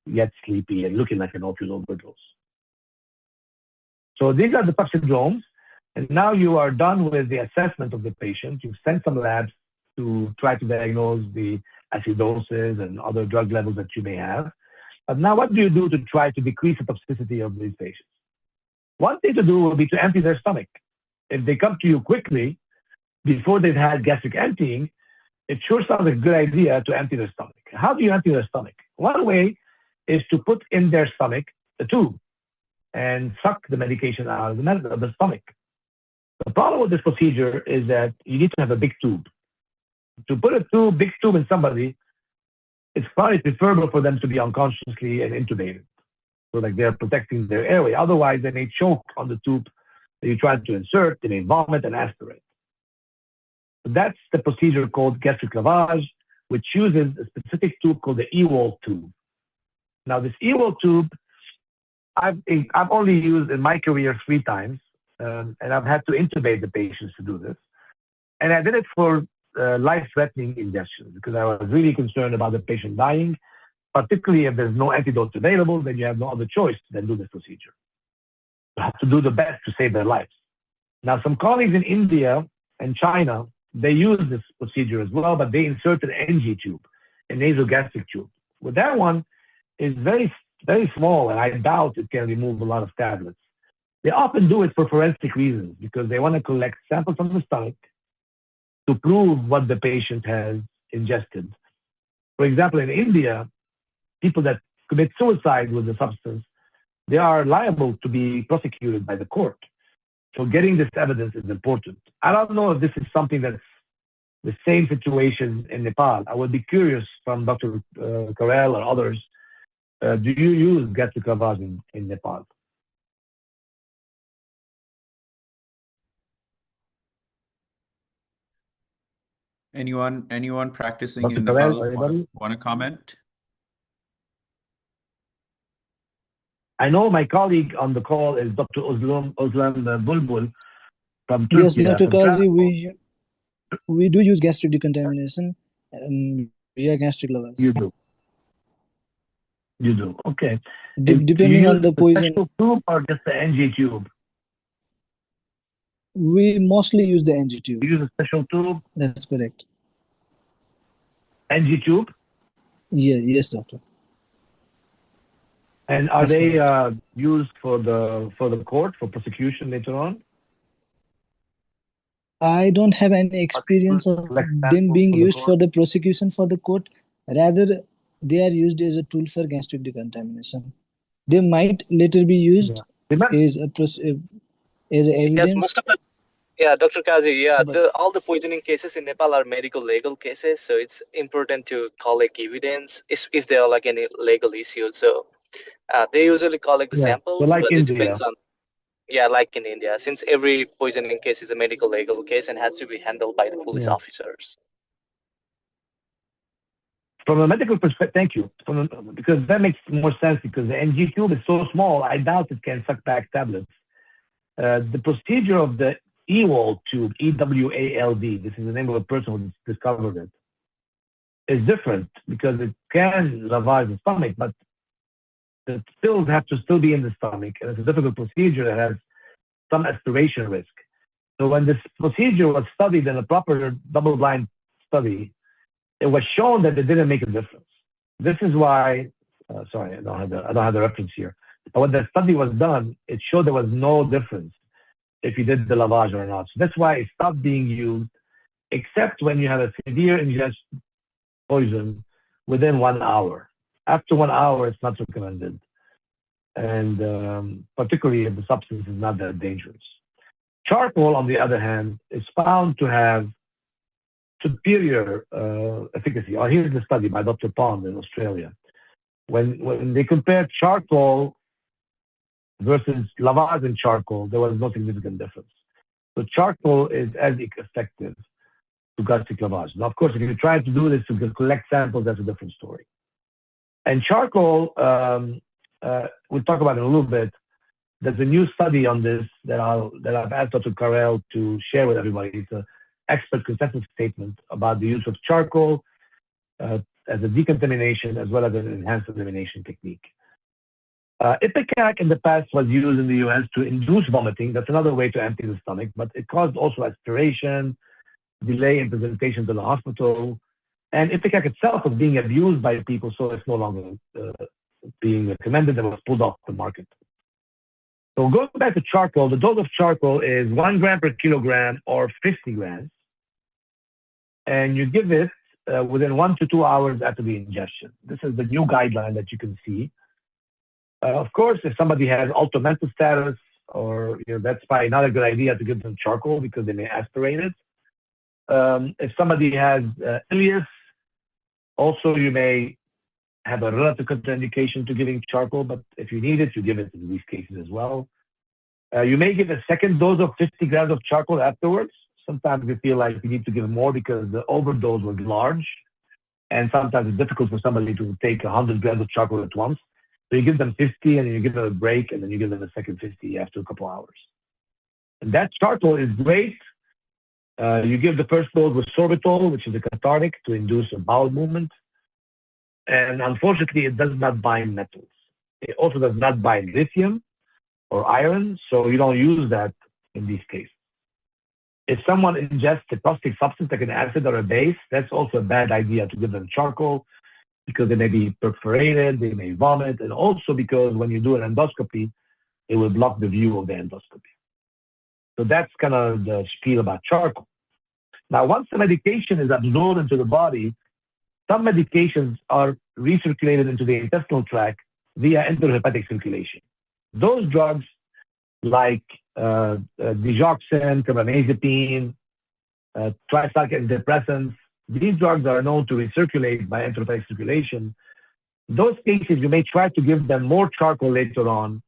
yet sleepy and looking like an opioid overdose. So these are the tough syndromes, and now you are done with the assessment of the patient. You've sent some labs to try to diagnose the acidosis and other drug levels that you may have. But now what do you do to try to decrease the toxicity of these patients? One thing to do will be to empty their stomach. If they come to you quickly, before they've had gastric emptying, it sure sounds like a good idea to empty their stomach. How do you empty their stomach? One way is to put in their stomach a tube and suck the medication out of the stomach. The problem with this procedure is that you need to have a big tube. To put a big tube in somebody, it's probably preferable for them to be unconsciously and intubated, so like they're protecting their airway. Otherwise, they may choke on the tube that you're trying to insert, they may vomit and aspirate. So that's the procedure called gastric lavage, which uses a specific tube called the Ewald tube. Now, this Ewald tube, I've only used in my career 3 times, and I've had to intubate the patients to do this. And I did it for life-threatening ingestion because I was really concerned about the patient dying, particularly if there's no antidote available, then you have no other choice than do this procedure. You have to do the best to save their lives. Now, some colleagues in India and China, they use this procedure as well, but they insert an NG tube, a nasogastric tube. With that one, is very, very small, and I doubt it can remove a lot of tablets. They often do it for forensic reasons because they want to collect samples from the stomach to prove what the patient has ingested. For example, in India, people that commit suicide with the substance, they are liable to be prosecuted by the court. So getting this evidence is important. I don't know if this is something that's the same situation in Nepal. I would be curious from Dr. Karel or others. Do you use gastric lavage in Nepal? Anyone practicing Dr. in Karel, Nepal anybody? want to comment? I know my colleague on the call is Dr. Özlem Bulbul from Yes, Turkey. Dr. Kazzi, we do use gastric decontamination via gastric lavage. You do. You do. Okay. Depending on the poison. Special tube or just the NG tube? We mostly use the NG tube. You use a special tube? That's correct. NG tube? Yeah, yes, doctor. And are That's they used for the court for prosecution later on? I don't have any experience of them being used for the prosecution for the court. Rather, they are used as a tool for gastric decontamination. They might later be used as evidence. Yes, most of the Dr. Kazzi, all the poisoning cases in Nepal are medical legal cases, so it's important to collect evidence if there are like any legal issues. So they usually collect the samples, so like but India. it depends on like in India, since every poisoning case is a medical legal case and has to be handled by the police officers. From a medical perspective, thank you. Because that makes more sense because the NG tube is so small, I doubt it can suck back tablets. The procedure of the EWALD tube, E-W-A-L-D, this is the name of a person who discovered it, is different because it can lavage the stomach, but the pills have to still be in the stomach, and it's a difficult procedure that has some aspiration risk. So when this procedure was studied in a proper double-blind study, it was shown that it didn't make a difference. This is why, sorry, I don't have the reference here. But when the study was done, it showed there was no difference if you did the lavage or not. So that's why it stopped being used, except when you have a severe ingestion poison within 1 hour. After 1 hour, it's not recommended. And particularly if the substance is not that dangerous. Charcoal, on the other hand, is found to have superior efficacy. Here's the study by Dr. Pond in Australia. When they compared charcoal versus lavage and charcoal, there was no significant difference. So charcoal is as effective to gastric lavage. Now, of course, if you're trying to do this to collect samples, that's a different story. And charcoal, we'll talk about it in a little bit. There's a new study on this that I've asked Dr. Karel to share with everybody. It's an expert consensus statement about the use of charcoal as a decontamination as well as an enhanced elimination technique. Ipecac in the past was used in the US to induce vomiting. That's another way to empty the stomach, but it caused also aspiration, delay in presentation to the hospital. And Ipecac itself was being abused by people, so it's no longer being recommended and was pulled off the market. So going back to charcoal, the dose of charcoal is 1 gram per kilogram or 50 grams. And you give it within 1 to 2 hours after the ingestion. This is the new guideline that you can see. Of course, if somebody has ultra-mental status, or that's probably not a good idea to give them charcoal because they may aspirate it. If somebody has ileus, also you may have a relative contraindication to giving charcoal, but if you need it, you give it in these cases as well. You may give a second dose of 50 grams of charcoal afterwards. Sometimes you feel like you need to give more because the overdose was large, and sometimes it's difficult for somebody to take 100 grams of charcoal at once. So you give them 50 and then you give them a break and then you give them a second 50 after a couple hours. And that charcoal is great. You give the first dose with sorbitol, which is a cathartic to induce a bowel movement. And unfortunately, it does not bind metals. It also does not bind lithium or iron, so you don't use that in these cases. If someone ingests a toxic substance like an acid or a base, that's also a bad idea to give them charcoal, because they may be perforated, they may vomit, and also because when you do an endoscopy, it will block the view of the endoscopy. So that's kind of the spiel about charcoal. Now, once the medication is absorbed into the body, some medications are recirculated into the intestinal tract via enterohepatic circulation. Those drugs like digoxin, carbamazepine, tricyclic antidepressants, these drugs are known to recirculate by enterohepatic circulation. In those cases, you may try to give them more charcoal later on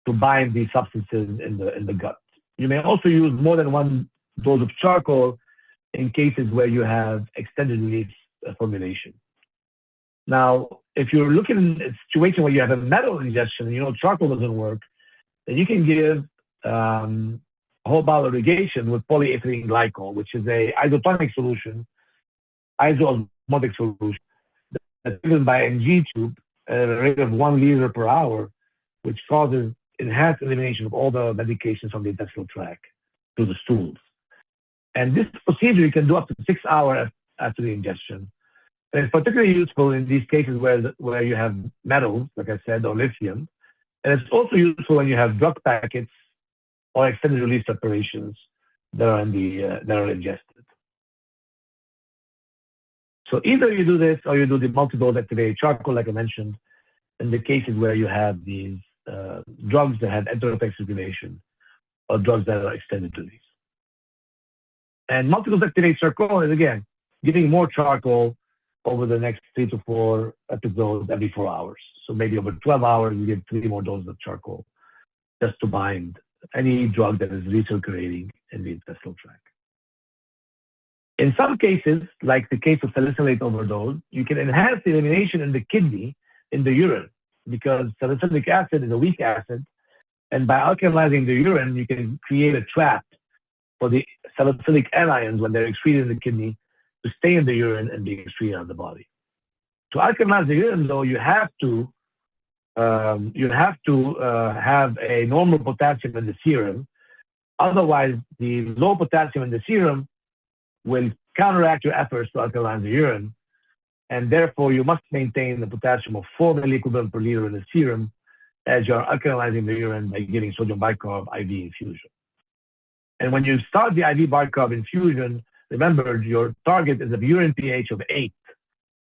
to bind these substances in the gut. You may also use more than one dose of charcoal in cases where you have extended release formulation. Now, if you're looking at a situation where you have a metal ingestion and you know charcoal doesn't work, then you can give whole bowel irrigation with polyethylene glycol, which is a isotonic solution, isoosmotic solution that's given by NG tube at a rate of 1 liter per hour, which causes enhanced elimination of all the medications from the intestinal tract to the stools. And this procedure you can do up to 6 hours after the ingestion. And it's particularly useful in these cases where you have metals, like I said, or lithium. And it's also useful when you have drug packets or extended release preparations that are ingested. So either you do this or you do the multi-dose activated charcoal, like I mentioned, in the cases where you have these drugs that have enterohepatic circulation or drugs that are extended release. And multi-dose activated charcoal is, again, giving more charcoal over the next 3 to 4 episodes every 4 hours. So maybe over 12 hours, you get 3 more doses of charcoal just to bind any drug that is recirculating in the intestinal tract. In some cases, like the case of salicylate overdose, you can enhance the elimination in the kidney, in the urine, because salicylic acid is a weak acid. And by alkalizing the urine, you can create a trap for the salicylic anions when they're excreted in the kidney to stay in the urine and be excreted out of the body. To alkalize the urine, though, you have to have a normal potassium in the serum. Otherwise, the low potassium in the serum will counteract your efforts to alkalize the urine, and therefore you must maintain the potassium of 4 milliequivalent per liter in the serum as you're alkalizing the urine by giving sodium bicarb IV infusion. And when you start the IV bicarb infusion, remember your target is a urine pH of 8.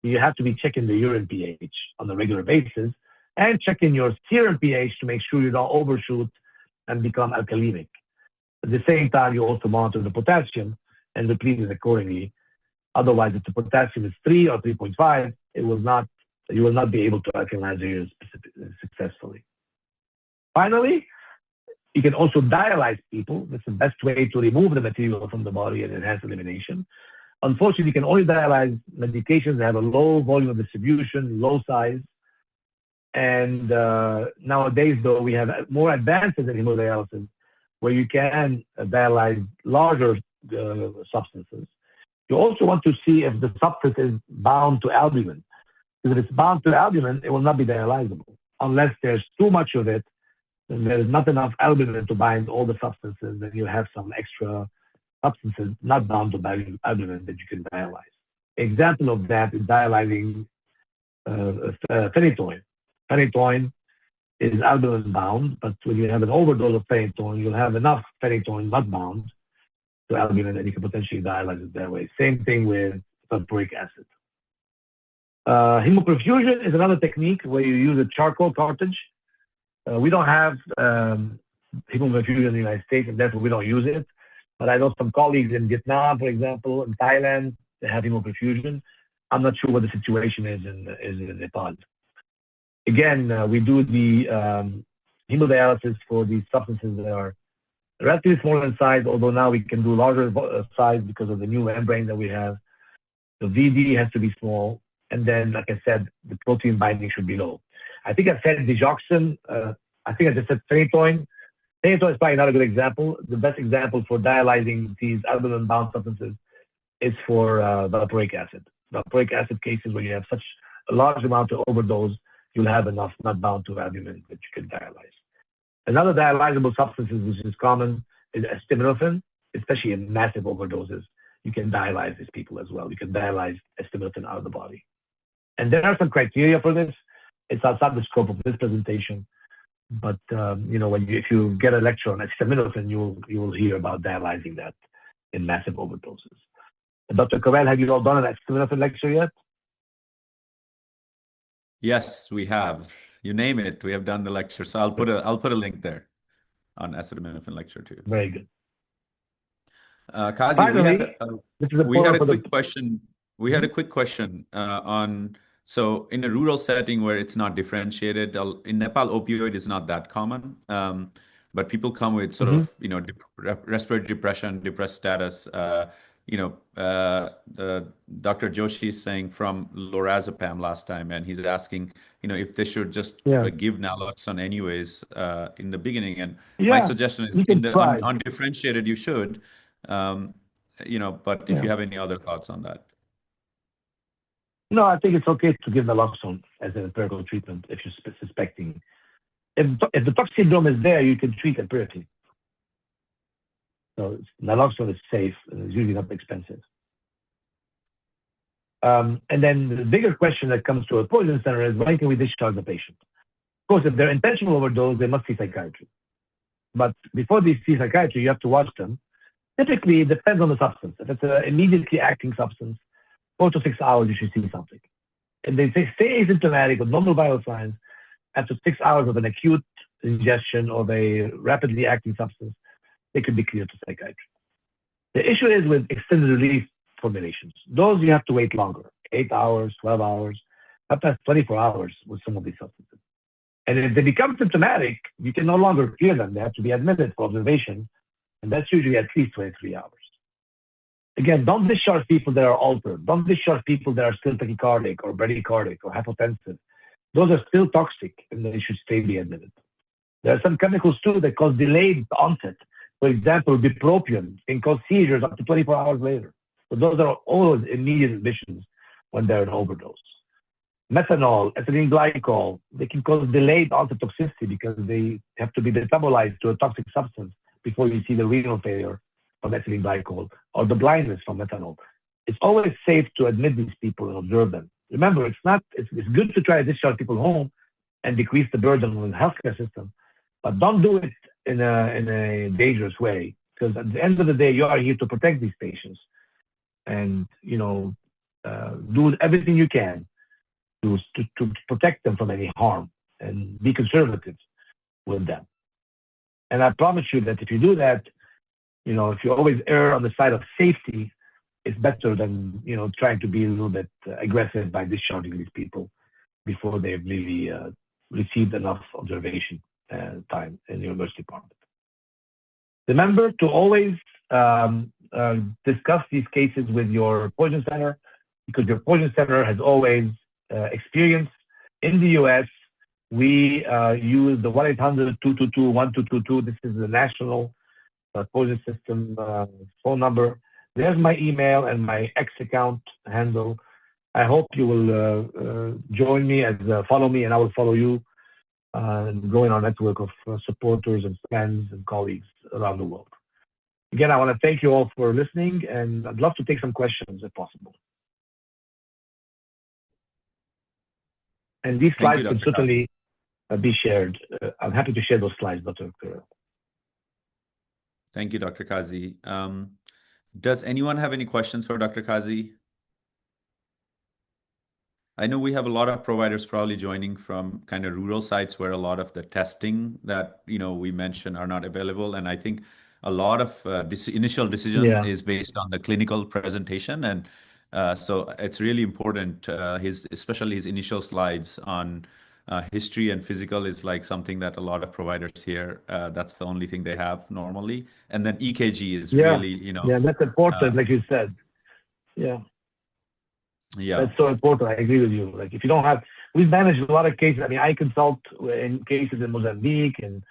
You have to be checking the urine pH on a regular basis and checking your serum pH to make sure you don't overshoot and become alkalemic. At the same time, you also monitor the potassium and replete it accordingly. Otherwise, if the potassium is 3 or 3.5, you will not be able to alkalize the urine successfully. Finally, you can also dialyze people. That's the best way to remove the material from the body and enhance elimination. Unfortunately, you can only dialyze medications that have a low volume of distribution, low size. And nowadays, though, we have more advances in hemodialysis where you can dialyze larger substances. You also want to see if the substance is bound to albumin. Because if it's bound to albumin, it will not be dialyzable. Unless there's too much of it, and there's not enough albumin to bind all the substances, then you have some extra substances not bound to albumin that you can dialyze. Example of that is dialyzing phenytoin. Phenytoin is albumin bound, but when you have an overdose of phenytoin, you'll have enough phenytoin not bound to albumin, and you can potentially dialyze it that way. Same thing with sulfuric acid. Hemoperfusion is another technique where you use a charcoal cartridge. We don't have hemoperfusion in the United States, and therefore we don't use it. But I know some colleagues in Vietnam, for example, in Thailand, they have hemoperfusion. I'm not sure what the situation is in Nepal. Again, we do the hemodialysis for these substances that are relatively small in size, although now we can do larger size because of the new membrane that we have. The VD has to be small. And then, like I said, the protein binding should be low. I think I said digoxin. I think I just said phenytoin. Phenytoin is probably not a good example. The best example for dialyzing these albumin-bound substances is for valproic acid. Valproic acid cases where you have such a large amount of overdose, you'll have enough not bound to albumin that you can dialyze. Another dialyzable substance which is common is acetaminophen. especially in massive overdoses, you can dialyze these people as well. You can dialyze acetaminophen out of the body. And there are some criteria for this. It's outside the scope of this presentation. But if you get a lecture on acetaminophen, you will hear about dialyzing that in massive overdoses. And Dr. Cavell, have you all done an acetaminophen lecture yet? Yes, we have. You name it, we have done the lecture. So I'll put a link there on acetaminophen lecture too. Very good. Kazi, Finally, we had a quick question. We had a quick question on, so in a rural setting where it's not differentiated, in Nepal, opioid is not that common, but people come with sort of, respiratory depression, depressed status. Dr. Joshi is saying from lorazepam last time, and he's asking, if they should just give naloxone anyways in the beginning. And my suggestion is in the undifferentiated, you should, but if you have any other thoughts on that. No, I think it's okay to give naloxone as an empirical treatment if you're suspecting. If the tox syndrome is there, you can treat empirically. So naloxone is safe and it's usually not expensive. And then the bigger question that comes to a poison center is, when can we discharge the patient? Of course, if they're intentional overdose, they must see psychiatry. But before they see psychiatry, you have to watch them. Typically, it depends on the substance. If it's an immediately acting substance, 4 to 6 hours, you should see something. If they stay asymptomatic with normal vital signs, after 6 hours of an acute ingestion of a rapidly acting substance, they could be cleared to psychiatry. The issue is with extended release formulations. Those you have to wait longer, 8 hours, 12 hours, sometimes 24 hours with some of these substances. And if they become symptomatic, you can no longer clear them. They have to be admitted for observation, and that's usually at least 23 hours. Again, don't discharge people that are altered. Don't discharge people that are still tachycardic or bradycardic or hypotensive. Those are still toxic, and they should stay be admitted. There are some chemicals too that cause delayed onset. For example, bupropion can cause seizures up to 24 hours later. So those are all immediate admissions when they're in overdose. Methanol, ethylene glycol, they can cause delayed onset toxicity because they have to be metabolized to a toxic substance before you see the renal failure from ethylene glycol or the blindness from methanol. It's always safe to admit these people and observe them. Remember, it's good to try to discharge people home and decrease the burden on the healthcare system, but don't do it in a dangerous way, because at the end of the day, you are here to protect these patients and, do everything you can to protect them from any harm and be conservative with them. And I promise you that if you do that, if you always err on the side of safety, it's better than, trying to be a little bit aggressive by discharging these people before they've really received enough observation time in your emergency department. Remember to always discuss these cases with your poison center, because your poison center has always experience. In the US, we use the 1-800-222-1222. This is the national poison system phone number. There's my email and my X account handle. I hope you will join me as follow me, and I will follow you, growing our network of supporters and friends and colleagues around the world. Again, I want to thank you all for listening, and I'd love to take some questions if possible. And these slides can certainly be shared. I'm happy to share those slides, Dr. Kazzi. Thank you, Dr. Kazzi. Does anyone have any questions for Dr. Kazzi? I know we have a lot of providers probably joining from kind of rural sites where a lot of the testing that we mentioned are not available, and I think a lot of initial decision is based on the clinical presentation, and so it's really important. Especially his initial slides on history and physical is like something that a lot of providers here, that's the only thing they have normally, and then EKG is really that's important, like you said. That's so important. I agree with you. Like, if you don't have, we've managed a lot of cases. I mean, I consult in cases in Mozambique and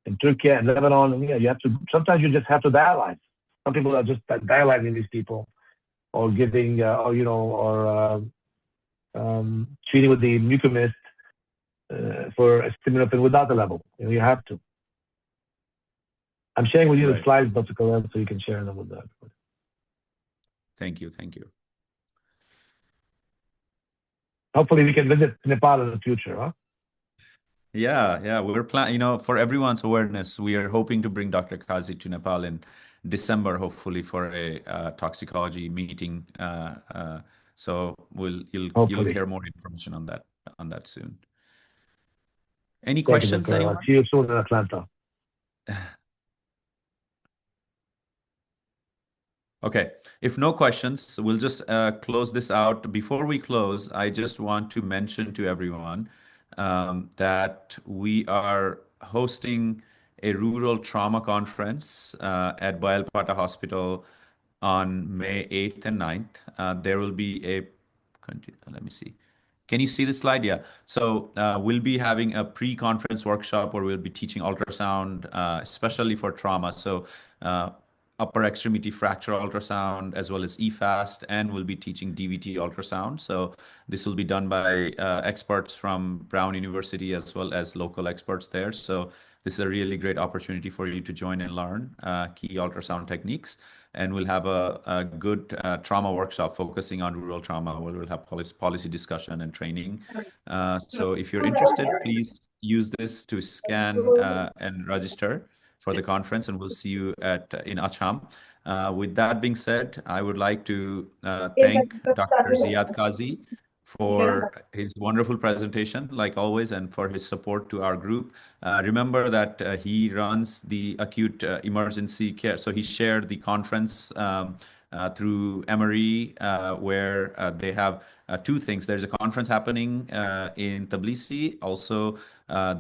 in Turkey and Lebanon, and you have to, sometimes you just have to dialyze. Some people are just dialyzing these people, or giving treating with the mucomist for acetaminophen without the level. You have to. I'm sharing with you the slides, Dr. Khaled, so you can share them with that. Thank you. Thank you. Hopefully we can visit Nepal in the future, huh? Yeah, we're planning, for everyone's awareness, we are hoping to bring Dr. Kazzi to Nepal in December, hopefully for a toxicology meeting. So you'll hear more information on that soon. Any questions, anyone? See you soon in Atlanta. Okay, if no questions, we'll just close this out. Before we close, I just want to mention to everyone that we are hosting a rural trauma conference at Bayalpata Hospital on May 8th and 9th. There will be let me see. Can you see the slide? Yeah. So we'll be having a pre-conference workshop where we'll be teaching ultrasound, especially for trauma. So upper extremity fracture ultrasound as well as EFAST, and we'll be teaching DVT ultrasound. So this will be done by experts from Brown University as well as local experts there. So this is a really great opportunity for you to join and learn key ultrasound techniques. And we'll have a good trauma workshop focusing on rural trauma, where we'll have policy discussion and training. So if you're interested, please use this to scan and register for the conference, and we'll see you in Acham. With that being said, I would like to thank Dr. Ziad Kazzi for his wonderful presentation, like always, and for his support to our group. Remember that he runs the acute emergency care. So he shared the conference through Emory, where they have two things. There's a conference happening in Tbilisi. Also,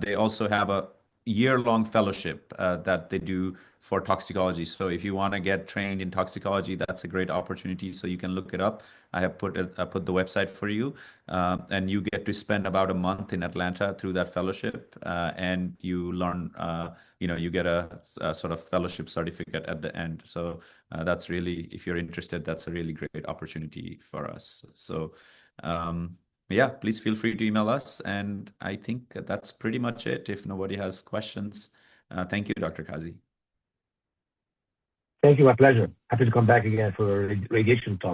they also have a year-long fellowship that they do for toxicology. So if you want to get trained in toxicology, that's a great opportunity. So you can look it up. I have put the website for you, and you get to spend about a month in Atlanta through that fellowship, and you learn. You get a sort of fellowship certificate at the end. So that's really, if you're interested, that's a really great opportunity for us. So. Yeah, please feel free to email us. And I think that's pretty much it. If nobody has questions, thank you, Dr. Kazzi. Thank you, my pleasure. Happy to come back again for a radiation talk.